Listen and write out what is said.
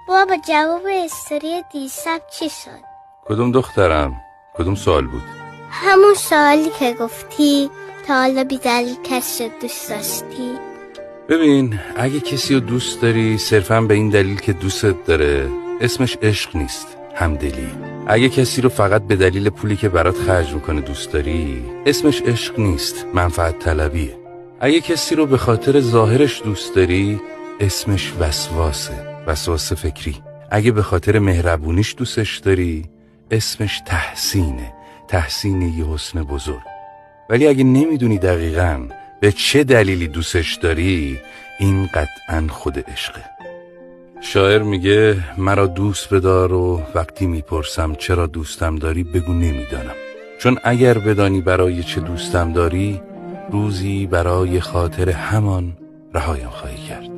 بابا جواب استوری دیشب چی شد؟ کدوم دخترم؟ کدوم سوال بود؟ همون سوالی که گفتی تا حالا بی دلیل کسی دوست داشتی؟ ببین، اگه کسی رو دوست داری صرفاً به این دلیل که دوستت داره، اسمش عشق نیست، همدلی. اگه کسی رو فقط به دلیل پولی که برات خرج میکنه دوست داری، اسمش عشق نیست، منفعت طلبیه. اگه کسی رو به خاطر ظاهرش دوست داری، اسمش وسواس فکری. اگه به خاطر مهربونیش دوستش داری، اسمش تحسین یه حسن بزرگ. ولی اگه نمیدونی دقیقاً به چه دلیلی دوستش داری، این قطعاً خود عشقه. شاعر میگه مرا دوست بدار و وقتی میپرسم چرا دوستم داری بگو نمیدانم، چون اگر بدانی برای چه دوستم داری، روزی برای خاطر همان رهایم خواهی کرد.